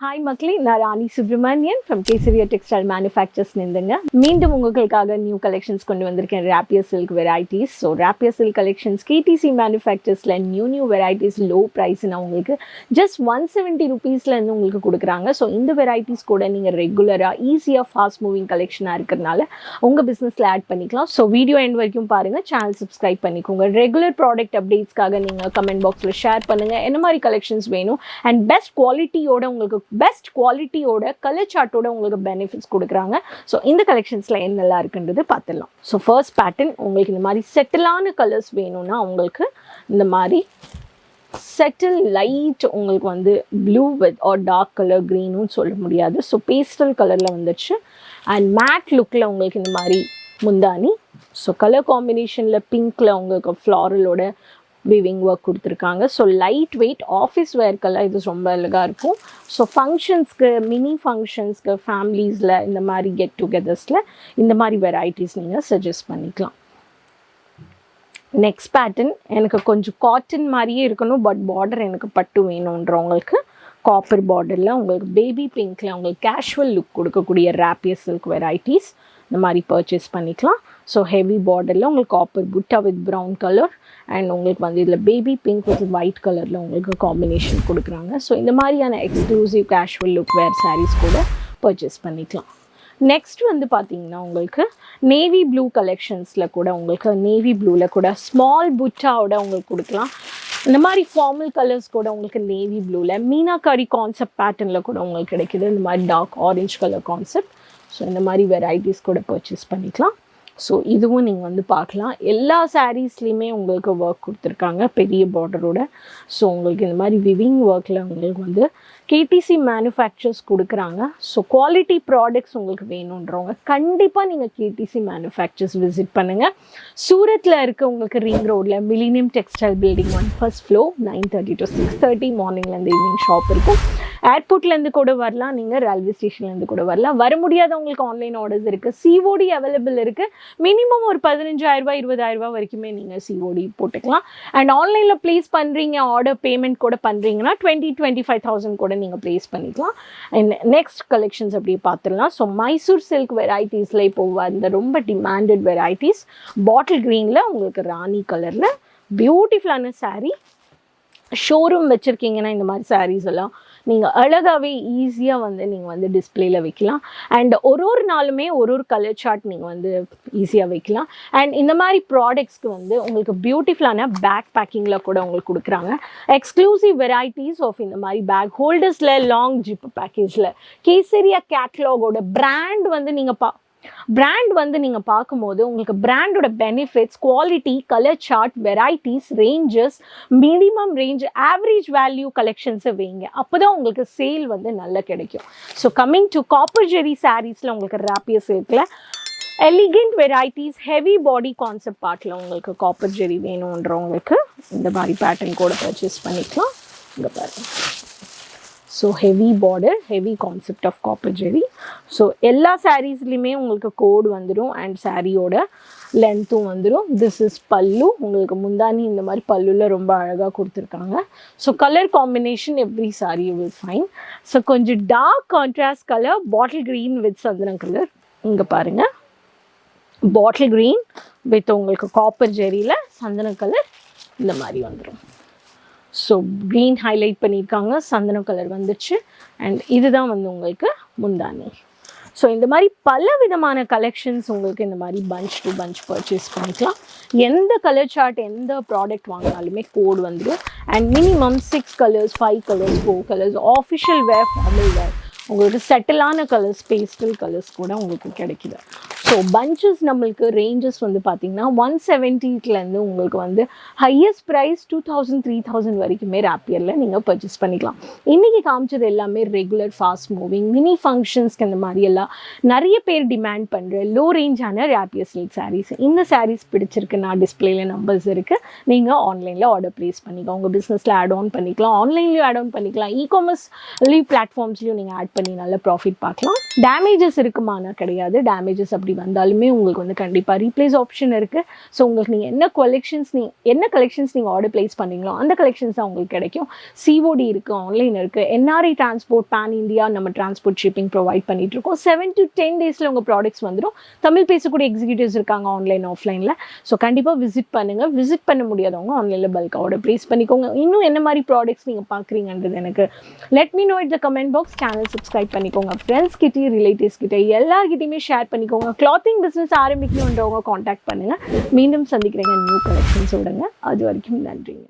Hi மக்களே, நான் Rani Subramanian from Kesariya textile manufacturers நின்றுங்க. மீண்டும் உங்களுக்காக நியூ கலெக்ஷன்ஸ் கொண்டு வந்திருக்கேன். Rapier silk varieties. So rapier silk collections KTC மேனுஃபேக்சர்ஸில் நியூ வெரைட்டிஸ் லோ ப்ரைஸ்னா உங்களுக்கு ஜஸ்ட் 170 ருபீஸ்லேருந்து உங்களுக்கு கொடுக்குறாங்க. ஸோ இந்த வெரைட்டிஸ் கூட நீங்கள் ரெகுலராக ஈஸியாக ஃபாஸ்ட் மூவிங் கலெக்ஷனாக இருக்கிறதுனால உங்கள் பிஸ்னஸில் ஆட் பண்ணிக்கலாம். ஸோ வீடியோ எண்ட் வரைக்கும் பாருங்கள், சேனல் சப்ஸ்கிரைப் பண்ணிக்கோங்க. ரெகுலர் ப்ராடக்ட் அப்டேட்ஸ்க்காக நீங்கள் கமெண்ட் பாக்ஸில் ஷேர் பண்ணுங்கள் என்ன மாதிரி கலெக்ஷன்ஸ் வேணும். அண்ட் பெஸ்ட் குவாலிட்டியோட உங்களுக்கு பெஸ்ட் குவாலிட்டியோட கலர் சார்ட்டோட உங்களுக்கு பெனிஃபிட்ஸ் கொடுக்குறாங்க. ஸோ இந்த கலெக்ஷன்ஸில் என்னெல்லாம் இருக்குன்றது பார்த்துடலாம். ஸோ ஃபர்ஸ்ட் பேட்டர்ன் உங்களுக்கு இந்த மாதிரி செட்டிலான கலர்ஸ் வேணும்னா உங்களுக்கு இந்த மாதிரி செட்டில் லைட் உங்களுக்கு வந்து blue with or dark colour க்ரீனும் சொல்ல முடியாது. ஸோ பேஸ்டல் கலரில் வந்துடுச்சு. அண்ட் மேட் லுக்கில் உங்களுக்கு இந்த மாதிரி முந்தானி. ஸோ கலர் காம்பினேஷனில் பிங்க்கில் உங்களுக்கு ஃப்ளாரலோட வீவிங் ஒர்க் கொடுத்துருக்காங்க. ஸோ லைட் வெயிட் ஆஃபீஸ் வேர்க்கெல்லாம் இது ரொம்ப அழகாக இருக்கும். ஸோ ஃபங்க்ஷன்ஸ்க்கு, மினி ஃபங்க்ஷன்ஸ்க்கு, ஃபேமிலிஸில் இந்த மாதிரி கெட் டுகெதர்ஸில் இந்த மாதிரி வெரைட்டிஸ் நீங்கள் சஜஸ்ட் பண்ணிக்கலாம். நெக்ஸ்ட் பேட்டர்ன் எனக்கு கொஞ்சம் காட்டன் மாதிரியே இருக்கணும், பட் பார்டர் எனக்கு பட்டு வேணுன்றவங்களுக்கு காப்பர் பார்டரில் உங்களுக்கு பேபி பிங்க்கில் உங்களுக்கு கேஷுவல் லுக் கொடுக்கக்கூடிய ராப்பியர் சில்க் வெரைட்டிஸ் இந்த மாதிரி பர்ச்சேஸ் பண்ணிக்கலாம். ஸோ ஹெவி பார்டரில் உங்களுக்கு காப்பர் புட்டா வித் ப்ரௌன் கலர் அண்ட் உங்களுக்கு வந்து இதில் பேபி பிங்க் வித் ஒயிட் கலரில் உங்களுக்கு காம்பினேஷன் கொடுக்குறாங்க. ஸோ இந்த மாதிரியான எக்ஸ்க்ளூசிவ் கேஷுவல் லுக் வேர் சாரீஸ் கூட பர்ச்சேஸ் பண்ணிக்கலாம். நெக்ஸ்ட் வந்து பார்த்தீங்கன்னா உங்களுக்கு நேவி ப்ளூ கலெக்ஷன்ஸில் கூட உங்களுக்கு நேவி ப்ளூவில் கூட ஸ்மால் புட்டாவோட உங்களுக்கு கொடுக்கலாம். இந்த மாதிரி ஃபார்மல் கலர்ஸ் கூட உங்களுக்கு நேவி ப்ளூவில் மீனாக்காரி கான்செப்ட் பேட்டர்னில் கூட உங்களுக்கு கிடைக்கிது. இந்த மாதிரி dark orange colour concept. So இந்த மாதிரி வெரைட்டிஸ் கூட பர்ச்சேஸ் பண்ணிக்கலாம். ஸோ இதுவும் நீங்கள் வந்து பார்க்கலாம். எல்லா சாரீஸ்லேயுமே உங்களுக்கு ஒர்க் கொடுத்துருக்காங்க பெரிய பார்டரோட. ஸோ உங்களுக்கு இந்த மாதிரி விவிங் ஒர்க்கில் உங்களுக்கு வந்து கேடிசி மேனுஃபேக்சர்ஸ் கொடுக்குறாங்க. ஸோ குவாலிட்டி ப்ராடக்ட்ஸ் உங்களுக்கு வேணுன்றவங்க கண்டிப்பாக நீங்கள் கேடிசி மேனுஃபேக்சர்ஸ் விசிட் பண்ணுங்கள். சூரத்தில் இருக்க உங்களுக்கு ரிங் ரோடில் Millennium Textile Building 1 first floor 9:30 to 6:30 மார்னிங்லேருந்து ஈவினிங் ஷாப் இருக்கும். ஏர்போர்ட்லேருந்து கூட வரலாம், நீங்கள் ரயில்வே ஸ்டேஷன்லேருந்து கூட வரலாம். வர முடியாதவங்களுக்கு ஆன்லைன் ஆர்டர்ஸ் இருக்குது, சிஓடி அவைலபிள் இருக்குது. மினிமம் ஒரு 15,000 20,000 வரைக்குமே நீங்கள் சிஓடி போட்டுக்கலாம். அண்ட் ஆன்லைனில் ப்ளேஸ் பண்ணுறீங்க, ஆர்டர் பேமெண்ட் கூட பண்ணுறீங்கன்னா 20,000-25,000 கூட நீங்கள் ப்ளேஸ் பண்ணிக்கலாம். அண்ட் நெக்ஸ்ட் கலெக்ஷன்ஸ் அப்படியே பார்த்துடலாம். ஸோ மைசூர் சில்க் வெரைட்டிஸில் இப்போ வந்த ரொம்ப டிமாண்டட் வெரைட்டிஸ் பாட்டில் க்ரீனில் உங்களுக்கு ராணி கலரில் பியூட்டிஃபுல்லான சாரீ. ஷோரூம் வச்சுருக்கீங்கன்னா இந்த மாதிரி சாரீஸ் எல்லாம் நீங்கள் அழகாகவே ஈஸியாக வந்து நீங்கள் வந்து டிஸ்பிளேயில் வைக்கலாம். அண்ட் ஒரு நாளுமே ஒரு கலர் சார்ட் நீங்கள் வந்து ஈஸியாக வைக்கலாம். அண்ட் இந்த மாதிரி ப்ராடக்ட்ஸ்க்கு வந்து உங்களுக்கு பியூட்டிஃபுல்லான பேக் பேக்கிங்கில் கூட உங்களுக்கு கொடுக்குறாங்க. எக்ஸ்க்ளூசிவ் வெரைட்டிஸ் ஆஃப் இந்த மாதிரி பேக் ஹோல்டர்ஸில் லாங் ஜிப் பேக்கேஜில் கேசரியா கேட்லாகோட பிராண்ட் வந்து நீங்கள் பார்க்கும்போது உங்களுக்கு பிராண்டோட benefits, quality, colour chart, varieties, ranges, minimum range, average value கலெக்ஷன்ஸை வைங்க. அப்போ தான் உங்களுக்கு சேல் வந்து நல்லா கிடைக்கும். So coming to copper zari சாரீஸில் உங்களுக்கு ராப்பியர் சில்கில் elegant varieties heavy body concept பார்ட்டில் உங்களுக்கு காப்பர் ஜெரி வேணுன்றவங்களுக்கு இந்த மாதிரி பேட்டர்ன் கூட பர்ச்சேஸ் பண்ணிக்கலாம். இங்கே பாருங்கள். So heavy border, heavy concept of copper zari. So எல்லா சாரீஸ்லையுமே உங்களுக்கு கோடு வந்துடும் அண்ட் சாரியோட லென்த்தும் வந்துடும். திஸ் இஸ் பல்லு. உங்களுக்கு முந்தானி இந்த மாதிரி பல்லுவில் ரொம்ப அழகாக கொடுத்துருக்காங்க. So colour combination every sari will fine. So கொஞ்சம் dark contrast colour bottle green with சந்தன கலர். இங்கே பாருங்கள், பாட்டில் க்ரீன் வித் உங்களுக்கு காப்பர் ஜெரியில் சந்தன கலர் இந்த மாதிரி வந்துடும். ஸோ க்ரீன் ஹைலைட் பண்ணியிருக்காங்க, சந்தன கலர் வந்துச்சு. அண்ட் இதுதான் வந்து உங்களுக்கு முந்தானி. ஸோ இந்த மாதிரி பல விதமான கலெக்ஷன்ஸ் உங்களுக்கு இந்த மாதிரி பஞ்ச் டு பஞ்ச் பர்ச்சேஸ் பண்ணிக்கலாம். எந்த கலர் சார்ட், எந்த ப்ராடக்ட் வாங்கினாலுமே கோடு வந்துடும். And minimum 6 colours, 5 colours, 4 colours, official wear, formal wear, உங்களுக்கு செட்டிலான கலர்ஸ், பேஸ்டல் கலர்ஸ் கூட உங்களுக்கு கிடைக்குது. ஸோ பஞ்சஸ் நம்மளுக்கு ரேஞ்சஸ் வந்து பார்த்திங்கன்னா 170லேருந்து உங்களுக்கு வந்து ஹையஸ்ட் ப்ரைஸ் 2,000-3,000 வரைக்குமே ராப்பியரில் நீங்கள் பர்ச்சேஸ் பண்ணிக்கலாம். இன்றைக்கி காமிச்சது எல்லாமே ரெகுலர் ஃபாஸ்ட் மூவிங் மினி ஃபங்க்ஷன்ஸ்க்கு இந்த மாதிரி எல்லாம் நிறைய பேர் டிமாண்ட் பண்ணுற லோ ரேஞ்சான ராப்பியர் சில்க் சாரீஸ். இந்த சாரீஸ் பிடிச்சிருக்குன்னா டிஸ்பிளேயில் நம்பர்ஸ் இருக்குது, நீங்கள் ஆன்லைனில் ஆர்டர் ப்ளேஸ் பண்ணிக்கலாம். உங்கள் பிஸ்னஸில் ஆட் ஆன் பண்ணிக்கலாம், ஆன்லைன்லேயும் ஆட் ஆன் பண்ணிக்கலாம், இ-காமர்ஸ் பிளாட்ஃபார்ம்ஸ்லையும் நீங்கள் ஆட் பண்ணி நல்ல ப்ராஃபிட் பார்க்கலாம். டேமேஜஸ் இருக்குமானா கிடையாது. டேமேஜஸ் அப்படி வந்தாலுமே உங்களுக்கு வந்து கண்டிப்பாக ரீப்ளேஸ் ஆப்ஷன் இருக்குது. ஸோ உங்களுக்கு நீங்கள் என்ன கலெக்ஷன்ஸ் நீங்கள் ஆர்டர் ப்ளேஸ் பண்ணீங்களோ அந்த கலெக்ஷன்ஸ் தான் உங்களுக்கு கிடைக்கும். சிஓடி இருக்குது, ஆன்லைன் இருக்குது, என்ஆர்ஐ டிரான்ஸ்போர்ட், பேன் இந்தியா நம்ம டிரான்ஸ்போர்ட் ஷிப்பிங் ப்ரொவைட் பண்ணிட்டு இருக்கோம். 7 to 10 days உங்கள் ப்ராடக்ட்ஸ் வந்துடும். தமிழ் பேசக்கூடிய எக்ஸிக்யூட்டிவ்ஸ் இருக்காங்க ஆன்லைன் ஆஃப்லைனில். ஸோ கண்டிப்பாக விசிட் பண்ணுங்கள். விசிட் பண்ண முடியாதவங்க ஆன்லைனில் பல்க் ஆர்டர் ப்ளேஸ் பண்ணிக்கோங்க. இன்னும் என்ன மாதிரி ப்ராடக்ட்ஸ் நீங்கள் பார்க்குறீங்கன்றது எனக்கு let me know it the comment box. Channel subscribe பண்ணிக்கோங்க. ஃப்ரெண்ட்ஸ் கிட்டே, ரிலேட்டிவ்ஸ் கிட்டே எல்லார்கிட்டையுமே ஷேர் பண்ணிக்கோங்க. கிளாத்திங் பிஸ்னஸ் ஆரம்பிக்கணுன்றவங்க காண்டாக்ட் பண்ணுங்கள். மீண்டும் சந்திக்கிறேங்க நியூ கலெக்ஷன்ஸோடங்க. அது வரைக்கும் நன்றிங்க.